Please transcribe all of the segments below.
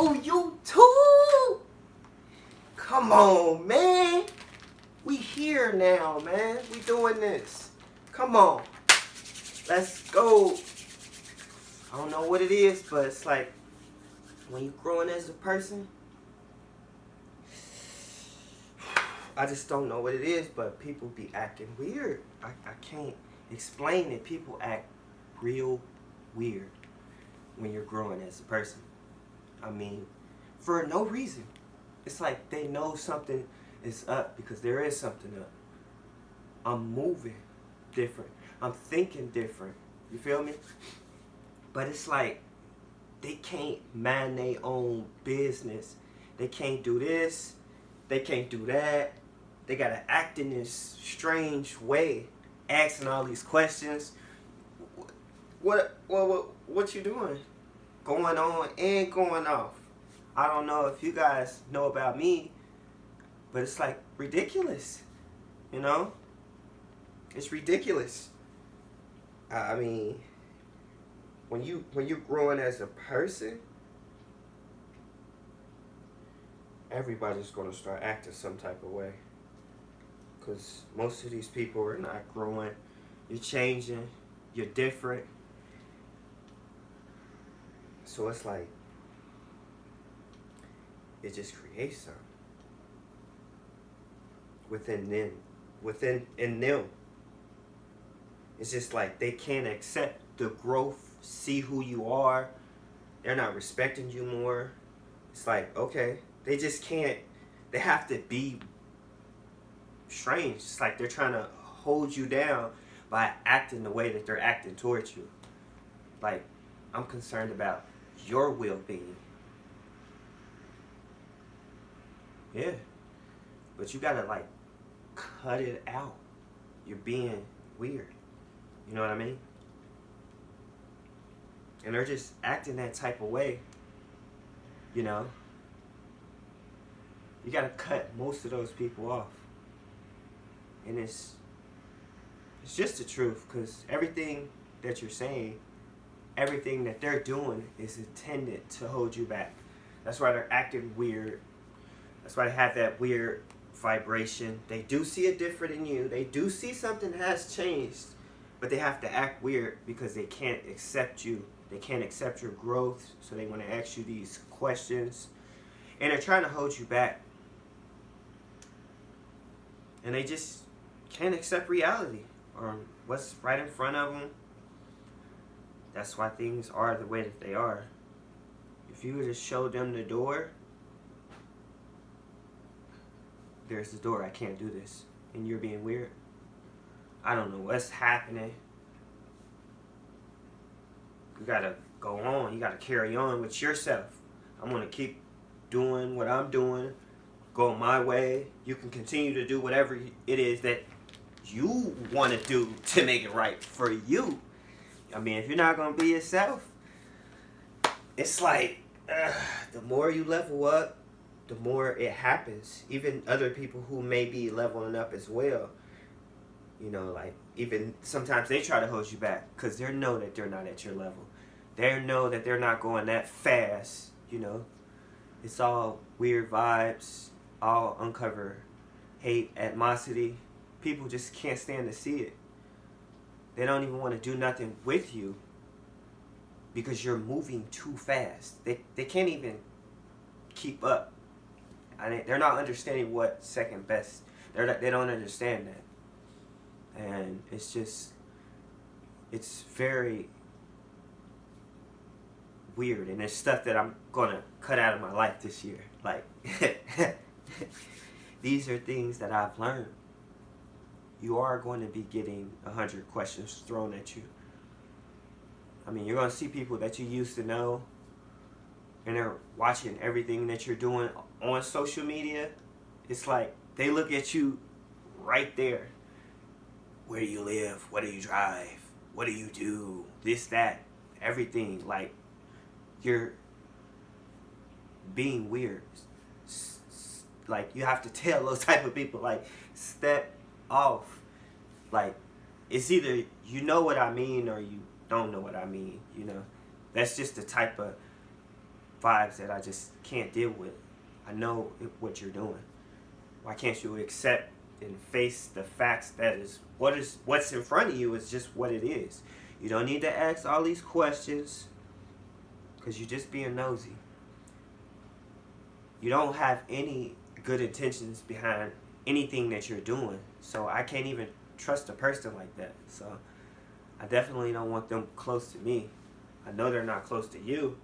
Hello, YouTube! Come on, man. We here now, man. We doing this. Come on. Let's go. I don't know what it is, but it's like when you're growing as a person, I just don't know what it is, but people be acting weird. I can't explain it. People act real weird when you're growing as a person. I mean, for no reason. It's like they know something is up because there is something up. I'm moving different. I'm thinking different. You feel me? But it's like they can't mind their own business. They can't do this. They can't do that. They gotta act in this strange way, asking all these questions. What you doing? Going on and going off. I don't know if you guys know about me, but it's like ridiculous. You know? It's ridiculous. I mean, when you're growing as a person, everybody's gonna start acting some type of way. Cause most of these people are not growing. You're changing. You're different. So it's like, it just creates something within them. It's just like they can't accept the growth, see who you are. They're not respecting you more. It's like, okay, they just can't. They have to be strange. It's like they're trying to hold you down by acting the way that they're acting towards you. Like, I'm concerned about your well-being. Yeah. But you gotta, like, cut it out. You're being weird. You know what I mean? And they're just acting that type of way. You know? You gotta cut most of those people off. And it's just the truth, because everything that you're saying, everything that they're doing is intended to hold you back. That's why they're acting weird. That's why they have that weird vibration. They do see it different in you. They do see something has changed, but they have to act weird because they can't accept you. They can't accept your growth, so they want to ask you these questions. And they're trying to hold you back. And they just can't accept reality or what's right in front of them. That's why things are the way that they are. If you were to show them the door, there's the door, I can't do this, and you're being weird. I don't know what's happening. You gotta go on. You gotta carry on with yourself. I'm gonna keep doing what I'm doing, go my way. You can continue to do whatever it is that you want to do to make it right for you. I mean, if you're not gonna be yourself, it's like the more you level up, the more it happens. Even other people who may be leveling up as well, you know, like even sometimes they try to hold you back because they know that they're not at your level. They know that they're not going that fast, you know. It's all weird vibes, all uncover hate, animosity. People just can't stand to see it. They don't even want to do nothing with you because you're moving too fast. They can't even keep up. They're not understanding what second best. They don't understand that. And it's just, it's very weird. And it's stuff that I'm going to cut out of my life this year. Like, these are things that I've learned. You are going to be getting 100 questions thrown at you. I mean, you're going to see people that you used to know, and they're watching everything that you're doing on social media. It's like they look at you right there. Where do you live? What do you drive? What do you do? This, that, everything. Like, you're being weird. Like, you have to tell those type of people, like, step off. Like, it's either you know what I mean or you don't know what I mean, you know. That's just the type of vibes that I just can't deal with. I know what you're doing. Why can't you accept and face the facts that what's in front of you is just what it is. You don't need to ask all these questions because you're just being nosy. You don't have any good intentions behind anything that you're doing. So I can't even trust a person like that. So I definitely don't want them close to me. I know they're not close to you.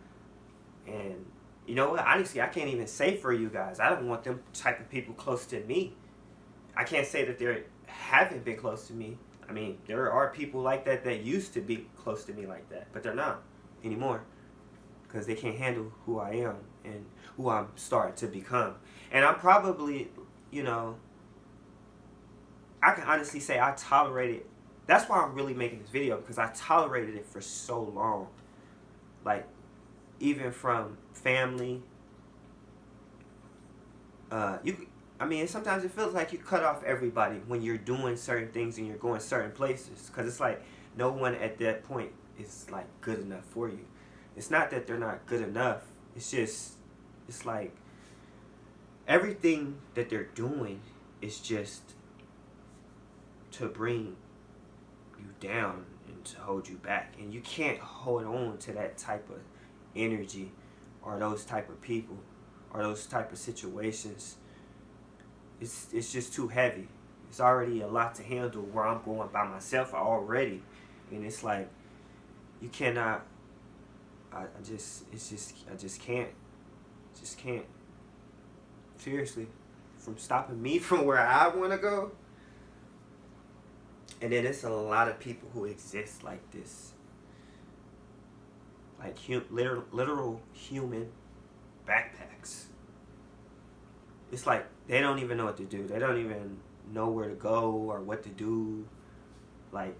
And you know what? Honestly, I can't even say for you guys. I don't want them type of people close to me. I can't say that they haven't been close to me. I mean, there are people like that that used to be close to me like that, but they're not anymore because they can't handle who I am and who I'm starting to become. And I'm probably, you know, I can honestly say I tolerated. That's why I'm really making this video, because I tolerated it for so long. Like, even from family. I mean, sometimes it feels like you cut off everybody when you're doing certain things and you're going certain places. Because it's like no one at that point is like good enough for you. It's not that they're not good enough. It's just, it's like everything that they're doing is just to bring you down and to hold you back. And you can't hold on to that type of energy or those type of people or those type of situations. It's just too heavy. It's already a lot to handle where I'm going by myself already. And it's like, you cannot, I just can't. Just can't. Seriously. From stopping me from where I want to go. And then it's a lot of people who exist like this. Like literal human backpacks. It's like they don't even know what to do. They don't even know where to go or what to do. Like,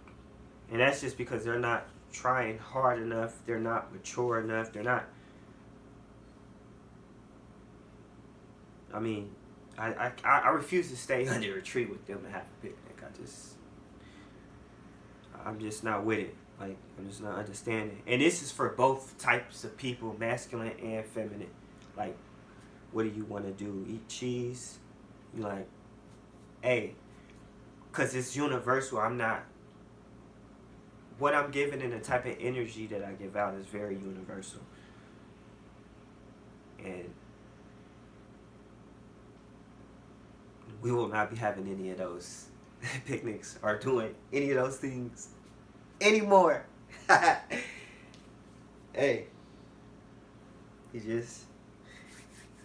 and that's just because they're not trying hard enough. They're not mature enough. They're not. I mean, I refuse to stay under a tree with them and have a picnic. I'm just not with it. Like, I'm just not understanding. And this is for both types of people, masculine and feminine. Like, what do you want to do? Eat cheese? You're like, hey, because it's universal. I'm not, what I'm giving and the type of energy that I give out is very universal. And we will not be having any of those picnics or doing any of those things anymore. Hey, you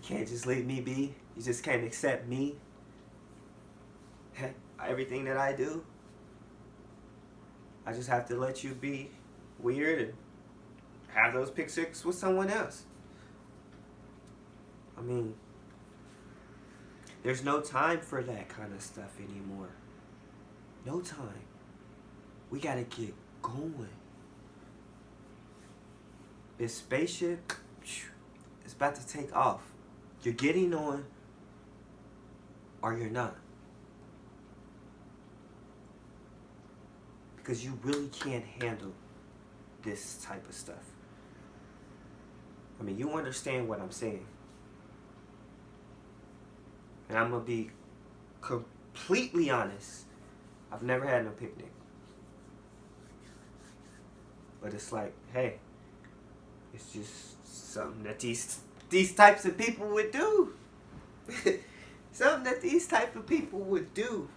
can't just leave me be. You just can't accept me. Everything that I do, I just have to let you be weird and have those pictures with someone else. I mean, there's no time for that kind of stuff anymore. No time. We gotta get going. This spaceship is about to take off. You're getting on or you're not. Because you really can't handle this type of stuff. I mean, you understand what I'm saying. And I'm going to be completely honest. I've never had no picnic. But it's like, hey, it's just something that these types of people would do. Something that these type of people would do.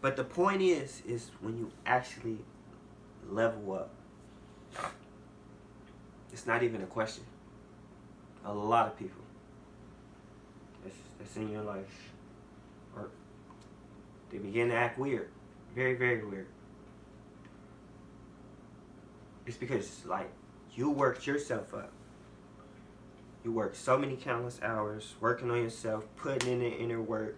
But the point is when you actually level up, it's not even a question. A lot of people that's in your life, or they begin to act weird. Very, very weird. It's because, like, you worked yourself up. You worked so many countless hours working on yourself, putting in the inner work,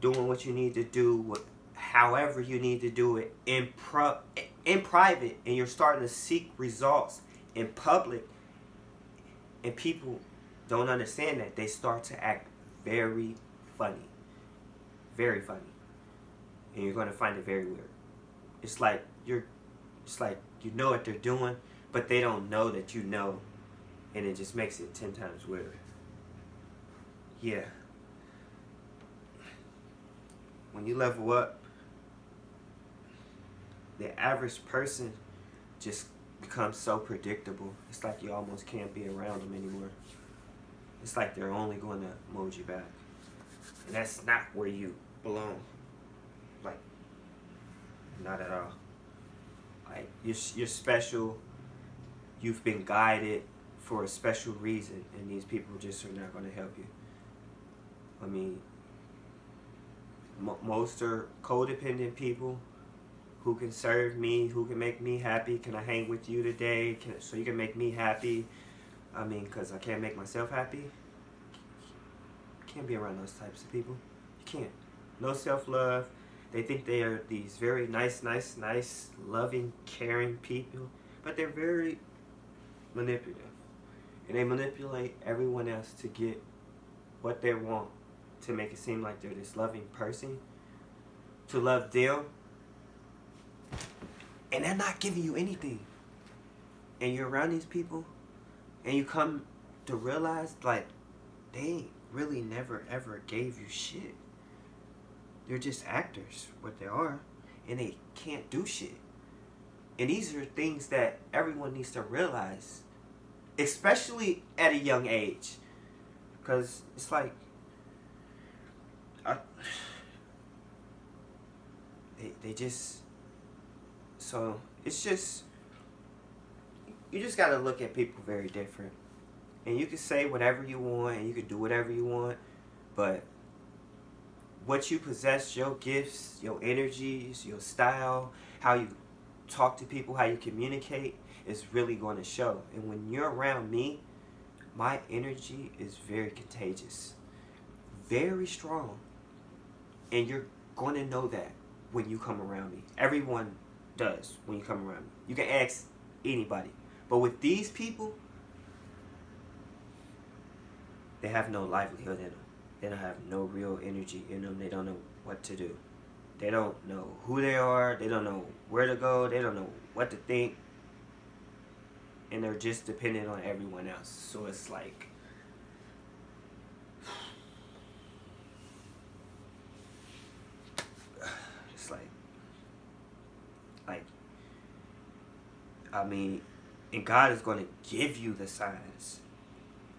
doing what you need to do, however you need to do it in private, and you're starting to seek results in public, and people don't understand that. They start to act very funny. Very funny. And you're going to find it very weird. It's like you know what they're doing, but they don't know that you know and it just makes it 10 times weirder. Yeah. When you level up, the average person just becomes so predictable. It's like you almost can't be around them anymore. It's like they're only going to mold you back. And that's not where you belong. Like, not at all. Like, you're special. You've been guided for a special reason, and these people just are not going to help you. I mean, most are codependent people who can serve me, who can make me happy. Can I hang with you today? So you can make me happy? I mean, because I can't make myself happy. You can't be around those types of people. You can't. No self-love. They think they are these very nice, loving, caring people, but they're very manipulative. And they manipulate everyone else to get what they want, to make it seem like they're this loving person, to love them, and they're not giving you anything. And you're around these people, and you come to realize, like, they ain't really never ever gave you shit. They're just actors, what they are, and they can't do shit. And these are things that everyone needs to realize, especially at a young age, because it's like, they just, so it's just, you just got to look at people very different. And you can say whatever you want, and you can do whatever you want, but what you possess, your gifts, your energies, your style, how you talk to people, how you communicate, is really going to show. And when you're around me, my energy is very contagious, very strong. And you're going to know that when you come around me. Everyone does when you come around me. You can ask anybody. But with these people, they have no livelihood in them. They don't have no real energy in them. They don't know what to do. They don't know who they are. They don't know where to go. They don't know what to think. And they're just dependent on everyone else. So it's like, I mean, and God is going to give you the signs.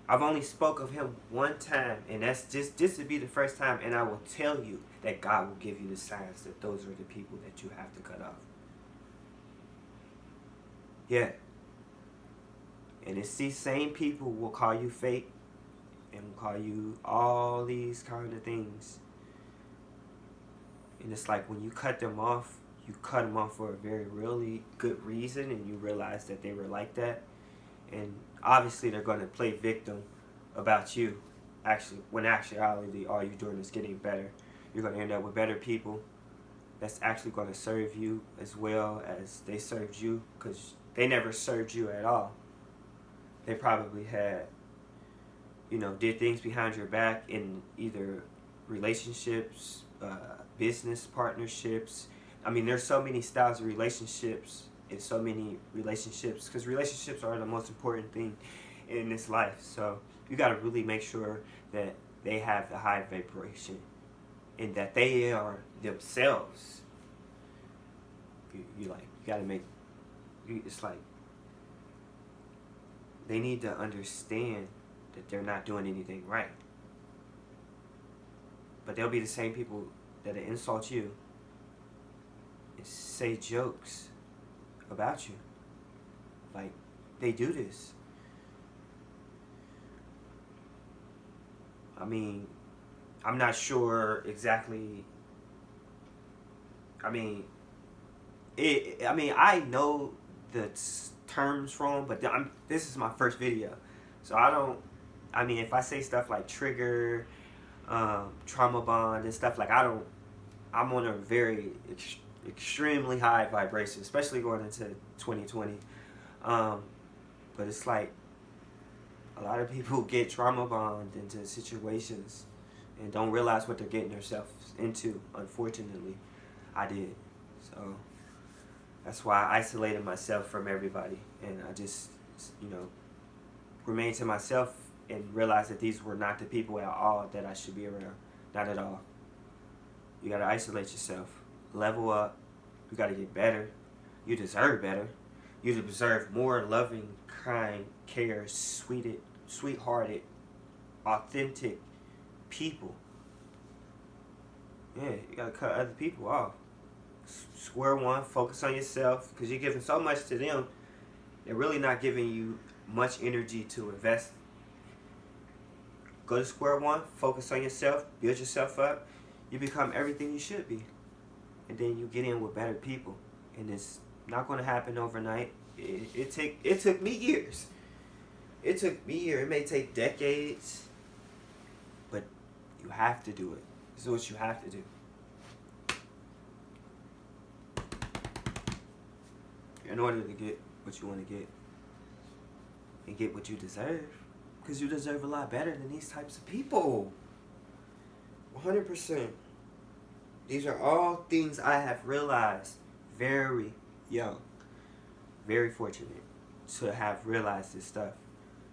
I've only spoke of him one time, and that's just this would be the first time, and I will tell you that God will give you the signs that those are the people that you have to cut off. Yeah. And it's these same people will call you fake and will call you all these kind of things. And it's like when you cut them off for a very really good reason, and you realize that they were like that. And obviously they're going to play victim about you. Actually, when actuality, all you're doing is getting better. You're going to end up with better people that's actually going to serve you as well as they served you, because they never served you at all. They probably had, did things behind your back in either relationships, business partnerships. I mean, there's so many styles of relationships, and so many relationships, because relationships are the most important thing in this life. So you got to really make sure that they have the high vibration and that they are themselves. You got to make, it's like, they need to understand that they're not doing anything right. But they'll be the same people that insult you and say jokes about you. Like, they do this. I mean, I'm not sure exactly. I mean, I know the terms wrong, but this is my first video, so if I say stuff like trigger, trauma bond and stuff, like, I'm on a very extremely high vibration, especially going into 2020. But it's like a lot of people get trauma bond into situations and don't realize what they're getting themselves into. Unfortunately, I did. So that's why I isolated myself from everybody, and I just, remain to myself and realize that these were not the people at all that I should be around. Not at all. You gotta isolate yourself. Level up. You gotta get better. You deserve better. You deserve more loving, kind, care, sweethearted, authentic people. Yeah, you gotta cut other people off. Square one, focus on yourself, because you're giving so much to them. They're really not giving you much energy to invest. Go to square one, focus on yourself, build yourself up. You become everything you should be. And then you get in with better people. And it's not going to happen overnight. It took me years. It took me years. It may take decades. But you have to do it. This is what you have to do. In order to get what you want to get. And get what you deserve. Because you deserve a lot better than these types of people. 100%. These are all things I have realized very young. Very fortunate to have realized this stuff.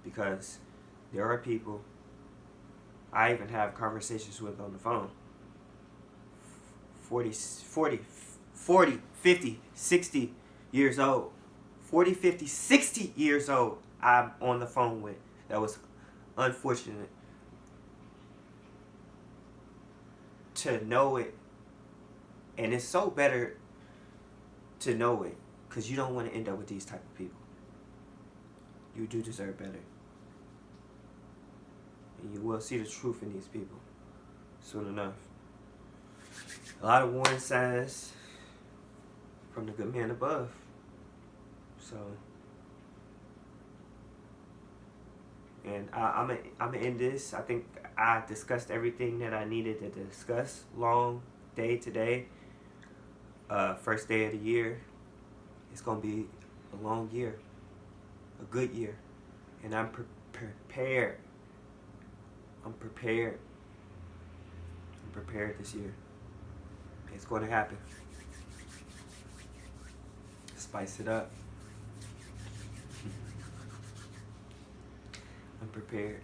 Because there are people I even have conversations with on the phone. 40, 50, 60 years old. 40, 50, 60 years old I'm on the phone with. That was unfortunate to know it. And it's so better to know it, because you don't want to end up with these type of people. You do deserve better. And you will see the truth in these people soon enough. A lot of warning signs from the good man above. So, and I'm gonna end this. I think I discussed everything that I needed to discuss. Long day today. First day of the year. It's gonna be a long year, a good year, and I'm prepared. I'm prepared. I'm prepared this year. It's going to happen. Spice it up. I'm prepared.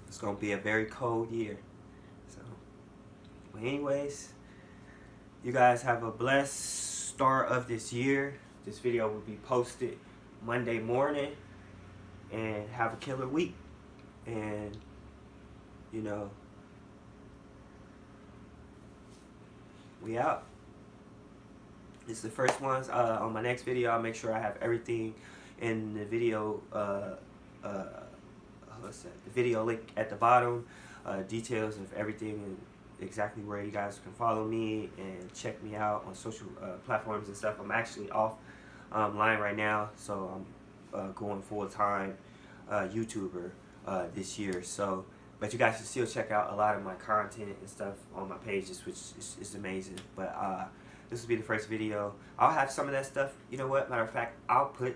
It's going to be a very cold year. So, well, anyways, you guys have a blessed start of this year. This video will be posted Monday morning. And have a killer week. And, you know, we out. This is the first ones. On my next video, I'll make sure I have everything in the video. What's that? The video link at the bottom. Details of everything and exactly where you guys can follow me and check me out on social platforms and stuff. I'm actually offline right now, so I'm going full time YouTuber this year. So. But you guys can still check out a lot of my content and stuff on my pages, which is amazing. But this will be the first video. I'll have some of that stuff. You know what? Matter of fact, I'll put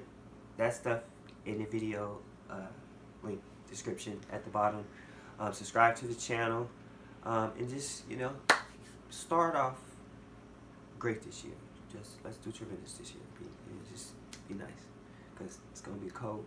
that stuff in the video link description at the bottom. Subscribe to the channel. And just, you know, start off great this year. Just let's do tremendous this year. Just be nice. Because it's going to be cold.